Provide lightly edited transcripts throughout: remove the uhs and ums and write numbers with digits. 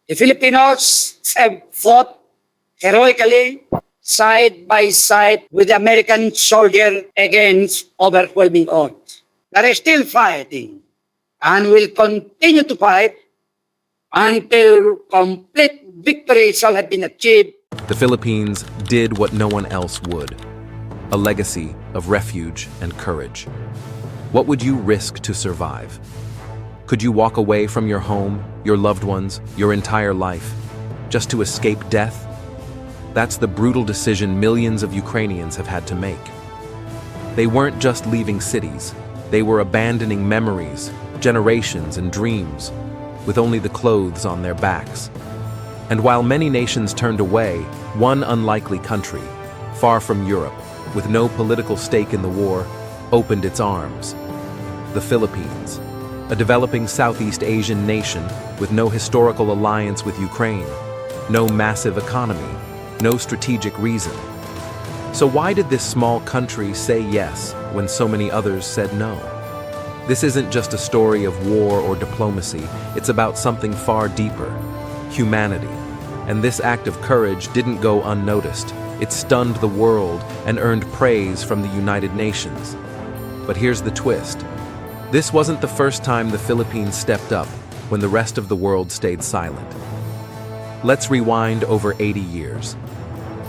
The Filipinos have fought heroically side by side with the American soldier against overwhelming odds. They are still fighting and will continue to fight until complete victory shall have been achieved. The Philippines did what no one else would, a legacy of refuge and courage. What would you risk to survive? Could you walk away from your home, your loved ones, your entire life, just to escape death? That's the brutal decision millions of Ukrainians have had to make. They weren't just leaving cities, they were abandoning memories, generations, and dreams, with only the clothes on their backs. And while many nations turned away, one unlikely country, far from Europe, with no political stake in the war, opened its arms. The Philippines, a developing Southeast Asian nation with no historical alliance with Ukraine, no massive economy, no strategic reason. So why did this small country say yes when so many others said no? This isn't just a story of war or diplomacy, it's about something far deeper, humanity. And this act of courage didn't go unnoticed. It stunned the world and earned praise from the United Nations. But here's the twist. This wasn't the first time the Philippines stepped up when the rest of the world stayed silent. Let's rewind over 80 years.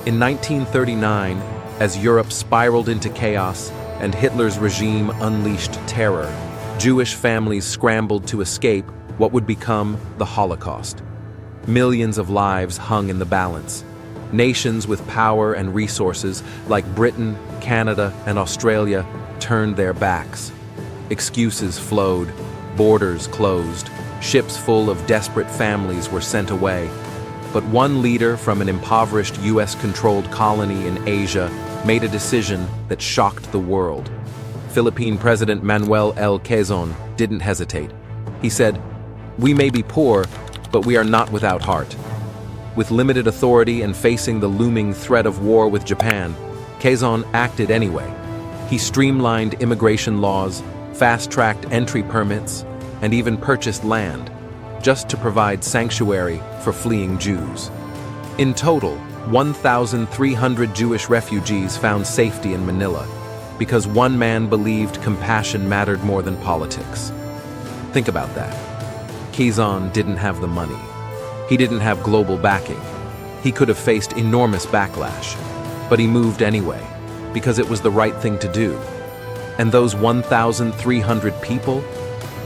In 1939, as Europe spiraled into chaos and Hitler's regime unleashed terror, Jewish families scrambled to escape what would become the Holocaust. Millions of lives hung in the balance. Nations with power and resources like Britain, Canada, and Australia turned their backs. Excuses flowed, borders closed, ships full of desperate families were sent away. But one leader from an impoverished US-controlled colony in Asia made a decision that shocked the world. Philippine President Manuel L. Quezon didn't hesitate. He said, "We may be poor, but we are not without heart." With limited authority and facing the looming threat of war with Japan, Quezon acted anyway. He streamlined immigration laws, fast-tracked entry permits, and even purchased land, just to provide sanctuary for fleeing Jews. In total, 1,300 Jewish refugees found safety in Manila, because one man believed compassion mattered more than politics. Think about that. Quezon didn't have the money. He didn't have global backing. He could have faced enormous backlash, but he moved anyway, because it was the right thing to do. And those 1,300 people,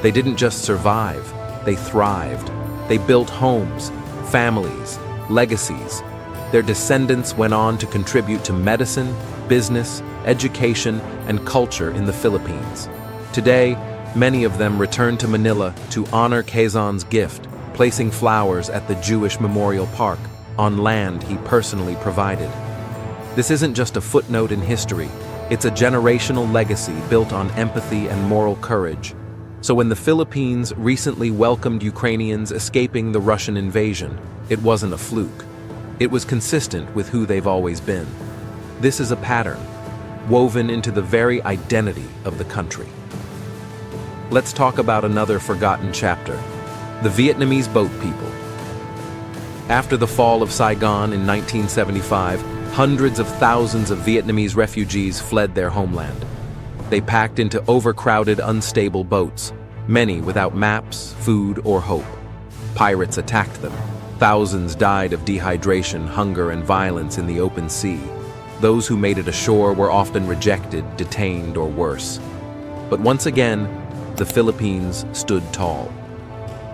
they didn't just survive, they thrived. They built homes, families, legacies. Their descendants went on to contribute to medicine, business, education, and culture in the Philippines. Today, many of them return to Manila to honor Quezon's gift, placing flowers at the Jewish Memorial Park on land he personally provided. This isn't just a footnote in history, it's a generational legacy built on empathy and moral courage. So when the Philippines recently welcomed Ukrainians escaping the Russian invasion, it wasn't a fluke. It was consistent with who they've always been. This is a pattern, woven into the very identity of the country. Let's talk about another forgotten chapter, the Vietnamese boat people. After the fall of Saigon in 1975, hundreds of thousands of Vietnamese refugees fled their homeland. They packed into overcrowded, unstable boats, many without maps, food, or hope. Pirates attacked them. Thousands died of dehydration, hunger, and violence in the open sea. Those who made it ashore were often rejected, detained, or worse. But once again, the Philippines stood tall.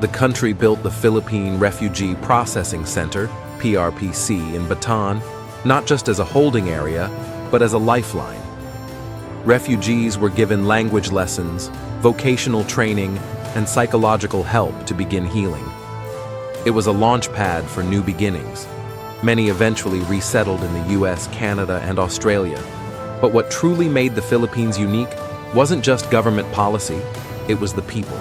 The country built the Philippine Refugee Processing Center, PRPC, in Bataan, not just as a holding area, but as a lifeline. Refugees were given language lessons, vocational training, and psychological help to begin healing. It was a launch pad for new beginnings. Many eventually resettled in the US, Canada, and Australia. But what truly made the Philippines unique wasn't just government policy, it was the people.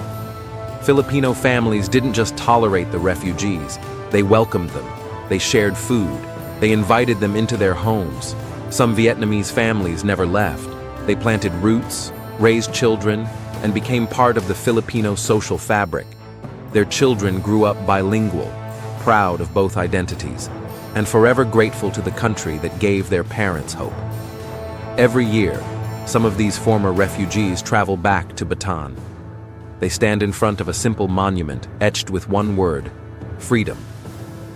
Filipino families didn't just tolerate the refugees, they welcomed them, they shared food, they invited them into their homes. Some Vietnamese families never left. They planted roots, raised children, and became part of the Filipino social fabric. Their children grew up bilingual, proud of both identities, and forever grateful to the country that gave their parents hope. Every year, some of these former refugees travel back to Bataan. They stand in front of a simple monument etched with one word, freedom,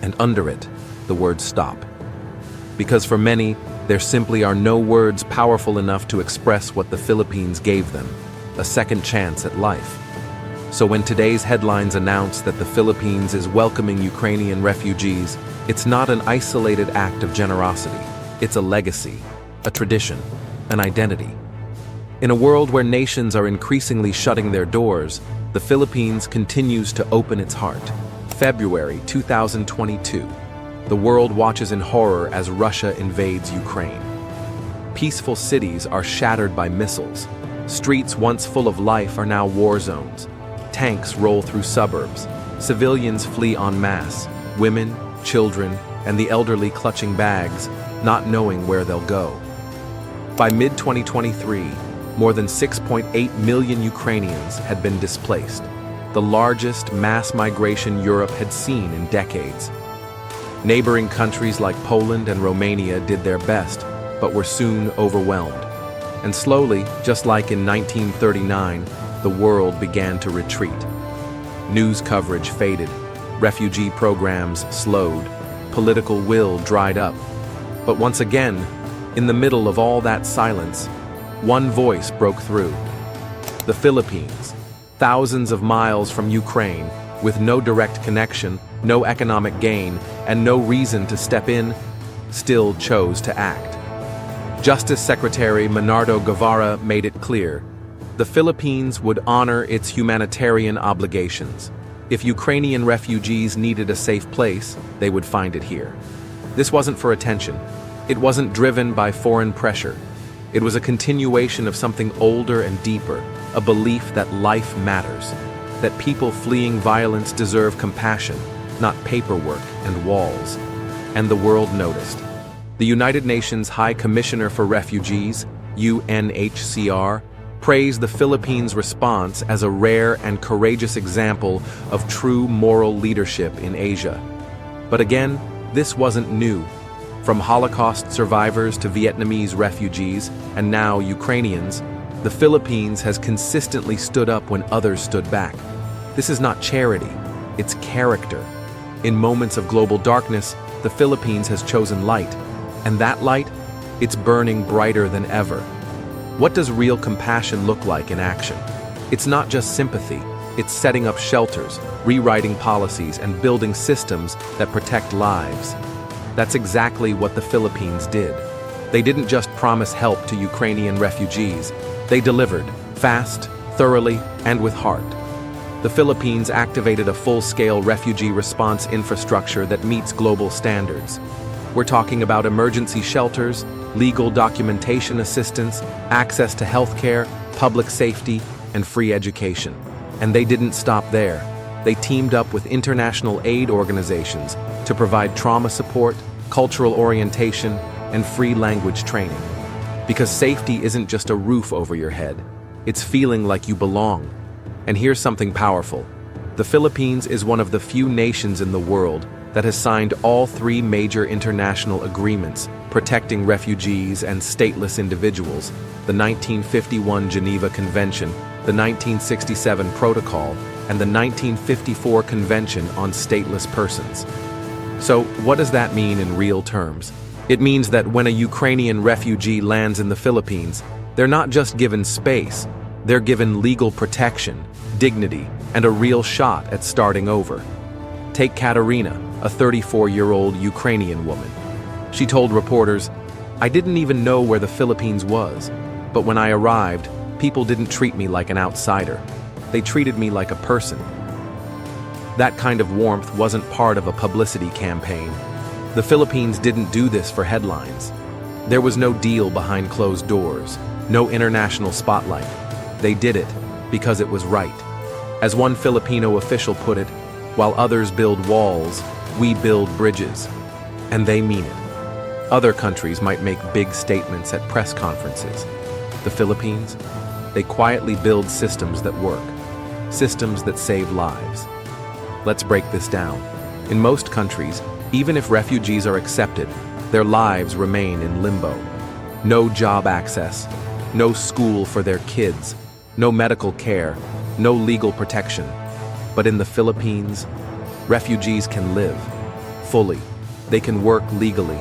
and under it, the word stop. Because for many, there simply are no words powerful enough to express what the Philippines gave them, a second chance at life. So when today's headlines announce that the Philippines is welcoming Ukrainian refugees, it's not an isolated act of generosity. It's a legacy, a tradition, an identity. In a world where nations are increasingly shutting their doors, the Philippines continues to open its heart. February 2022. The world watches in horror as Russia invades Ukraine. Peaceful cities are shattered by missiles. Streets once full of life are now war zones. Tanks roll through suburbs. Civilians flee en masse. Women, children, and the elderly clutching bags, not knowing where they'll go. By mid-2023, more than 6.8 million Ukrainians had been displaced, the largest mass migration Europe had seen in decades. Neighboring countries like Poland and Romania did their best, but were soon overwhelmed. And slowly, just like in 1939, the world began to retreat. News coverage faded, refugee programs slowed, political will dried up. But once again, in the middle of all that silence, one voice broke through. The Philippines, thousands of miles from Ukraine, with no direct connection, no economic gain, and no reason to step in, still chose to act. Justice Secretary Bernardo Guevara made it clear, the Philippines would honor its humanitarian obligations. If Ukrainian refugees needed a safe place, they would find it here. This wasn't for attention. It wasn't driven by foreign pressure. It was a continuation of something older and deeper, a belief that life matters, that people fleeing violence deserve compassion, not paperwork and walls. And the world noticed. The United Nations High Commissioner for Refugees, UNHCR, praised the Philippines' response as a rare and courageous example of true moral leadership in Asia. But again, this wasn't new. From Holocaust survivors to Vietnamese refugees, and now Ukrainians, the Philippines has consistently stood up when others stood back. This is not charity, it's character. In moments of global darkness, the Philippines has chosen light, and that light, it's burning brighter than ever. What does real compassion look like in action? It's not just sympathy, it's setting up shelters, rewriting policies, and building systems that protect lives. That's exactly what the Philippines did. They didn't just promise help to Ukrainian refugees, they delivered, fast, thoroughly, and with heart. The Philippines activated a full-scale refugee response infrastructure that meets global standards. We're talking about emergency shelters, legal documentation assistance, access to healthcare, public safety, and free education. And they didn't stop there. They teamed up with international aid organizations to provide trauma support, cultural orientation, and free language training. Because safety isn't just a roof over your head, it's feeling like you belong. And here's something powerful. The Philippines is one of the few nations in the world that has signed all three major international agreements protecting refugees and stateless individuals: the 1951 Geneva Convention, the 1967 Protocol, and the 1954 Convention on Stateless Persons. So, what does that mean in real terms? It means that when a Ukrainian refugee lands in the Philippines, they're not just given space, they're given legal protection, dignity, and a real shot at starting over. Take Katerina, a 34-year-old Ukrainian woman. She told reporters, "I didn't even know where the Philippines was, but when I arrived, people didn't treat me like an outsider. They treated me like a person." That kind of warmth wasn't part of a publicity campaign. The Philippines didn't do this for headlines. There was no deal behind closed doors, no international spotlight. They did it because it was right. As one Filipino official put it, while others build walls, we build bridges. And they mean it. Other countries might make big statements at press conferences. The Philippines, they quietly build systems that work, systems that save lives. Let's break this down. In most countries, even if refugees are accepted, their lives remain in limbo. No job access, no school for their kids, no medical care, no legal protection. But in the Philippines, refugees can live fully. They can work legally.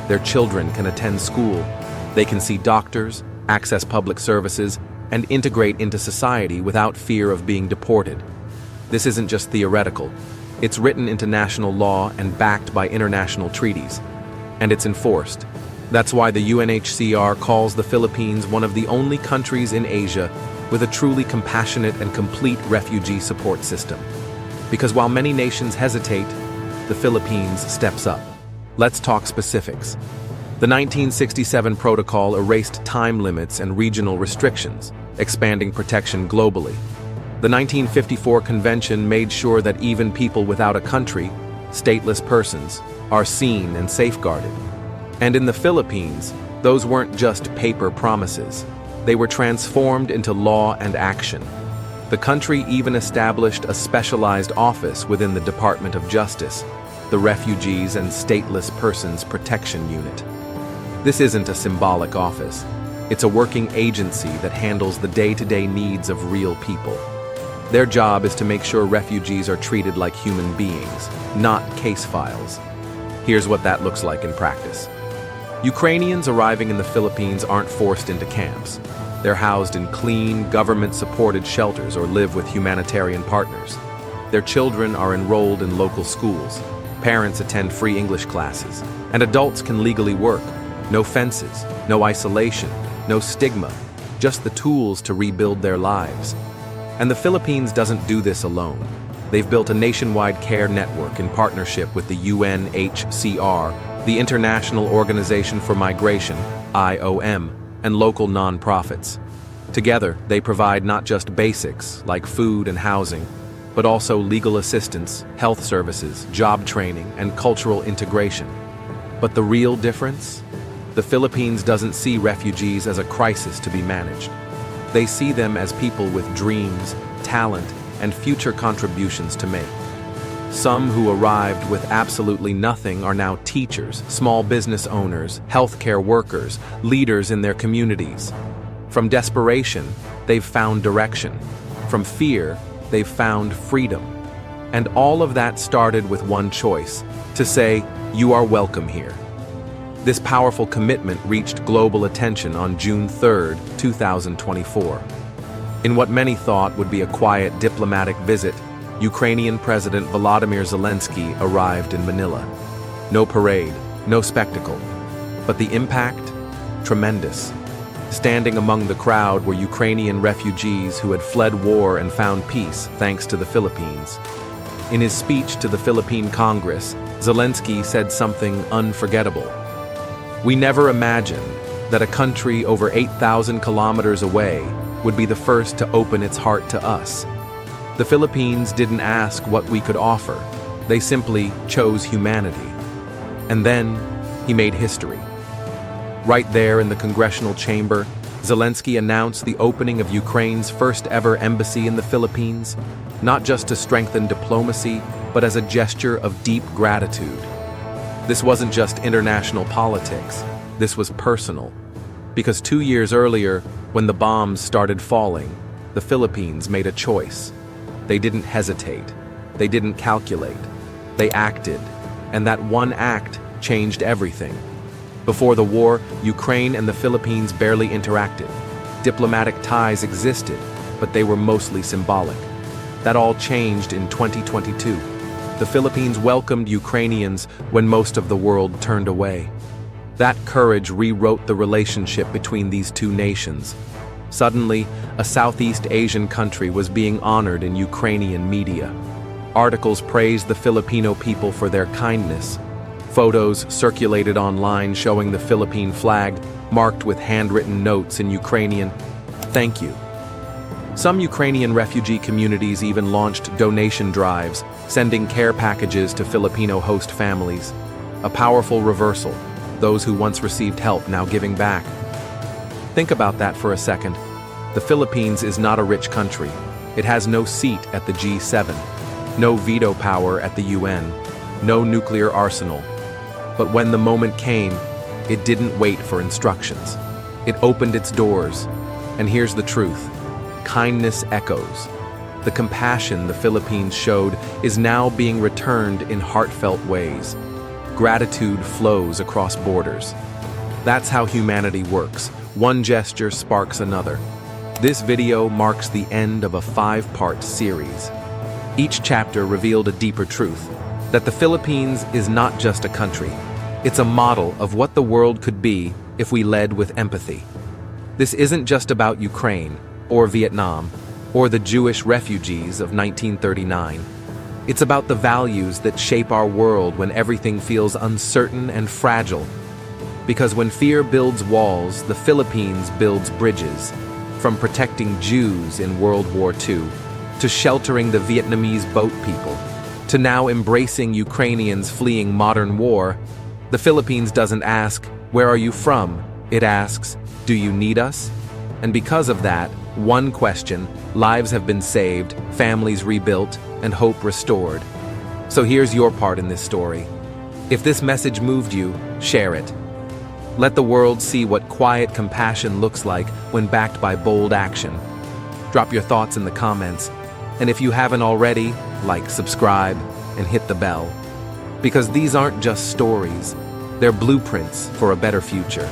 Their children can attend school. They can see doctors, access public services, and integrate into society without fear of being deported. This isn't just theoretical. It's written into national law and backed by international treaties. And it's enforced. That's why the UNHCR calls the Philippines one of the only countries in Asia with a truly compassionate and complete refugee support system. Because while many nations hesitate, the Philippines steps up. Let's talk specifics. The 1967 protocol erased time limits and regional restrictions, expanding protection globally. The 1954 convention made sure that even people without a country, stateless persons, are seen and safeguarded. And in the Philippines, those weren't just paper promises. They were transformed into law and action. The country even established a specialized office within the Department of Justice, the Refugees and Stateless Persons Protection Unit. This isn't a symbolic office. It's a working agency that handles the day-to-day needs of real people. Their job is to make sure refugees are treated like human beings, not case files. Here's what that looks like in practice. Ukrainians arriving in the Philippines aren't forced into camps. They're housed in clean, government-supported shelters or live with humanitarian partners. Their children are enrolled in local schools. Parents attend free English classes. And adults can legally work. No fences, no isolation, no stigma, just the tools to rebuild their lives. And the Philippines doesn't do this alone. They've built a nationwide care network in partnership with the UNHCR, the International Organization for Migration, IOM, and local nonprofits. Together, they provide not just basics like food and housing, but also legal assistance, health services, job training, and cultural integration. But the real difference? The Philippines doesn't see refugees as a crisis to be managed. They see them as people with dreams, talent, and future contributions to make. Some who arrived with absolutely nothing are now teachers, small business owners, healthcare workers, leaders in their communities. From desperation, they've found direction. From fear, they've found freedom. And all of that started with one choice: to say, "You are welcome here." This powerful commitment reached global attention on June 3, 2024. In what many thought would be a quiet diplomatic visit, Ukrainian President Volodymyr Zelensky arrived in Manila. No parade, no spectacle, but the impact? Tremendous. Standing among the crowd were Ukrainian refugees who had fled war and found peace thanks to the Philippines. In his speech to the Philippine Congress, Zelensky said something unforgettable. "We never imagined that a country over 8,000 kilometers away would be the first to open its heart to us. The Philippines didn't ask what we could offer. They simply chose humanity." And then he made history. Right there in the congressional chamber, Zelensky announced the opening of Ukraine's first ever embassy in the Philippines, not just to strengthen diplomacy, but as a gesture of deep gratitude. This wasn't just international politics, this was personal. Because 2 years earlier, when the bombs started falling, the Philippines made a choice. They didn't hesitate, they didn't calculate, they acted, and that one act changed everything. Before the war, Ukraine and the Philippines barely interacted. Diplomatic ties existed, but they were mostly symbolic. That all changed in 2022. The Philippines welcomed Ukrainians when most of the world turned away. That courage rewrote the relationship between these two nations. Suddenly, a Southeast Asian country was being honored in Ukrainian media. Articles praised the Filipino people for their kindness. Photos circulated online showing the Philippine flag, marked with handwritten notes in Ukrainian, "Thank you." Some Ukrainian refugee communities even launched donation drives, sending care packages to Filipino host families. A powerful reversal, those who once received help now giving back. Think about that for a second. The Philippines is not a rich country. It has no seat at the G7, no veto power at the UN, no nuclear arsenal. But when the moment came, it didn't wait for instructions. It opened its doors. And here's the truth. Kindness echoes. The compassion the Philippines showed is now being returned in heartfelt ways. Gratitude flows across borders. That's how humanity works. One gesture sparks another. This video marks the end of a 5-part series. Each chapter revealed a deeper truth, that the Philippines is not just a country. It's a model of what the world could be if we led with empathy. This isn't just about Ukraine, or Vietnam, or the Jewish refugees of 1939. It's about the values that shape our world when everything feels uncertain and fragile. Because when fear builds walls, the Philippines builds bridges. From protecting Jews in World War II, to sheltering the Vietnamese boat people, to now embracing Ukrainians fleeing modern war, the Philippines doesn't ask, "Where are you from?" It asks, "Do you need us?" And because of that, one question, lives have been saved, families rebuilt, and hope restored. So here's your part in this story. If this message moved you, share it. Let the world see what quiet compassion looks like when backed by bold action. Drop your thoughts in the comments, and if you haven't already, like, subscribe, and hit the bell. Because these aren't just stories, they're blueprints for a better future.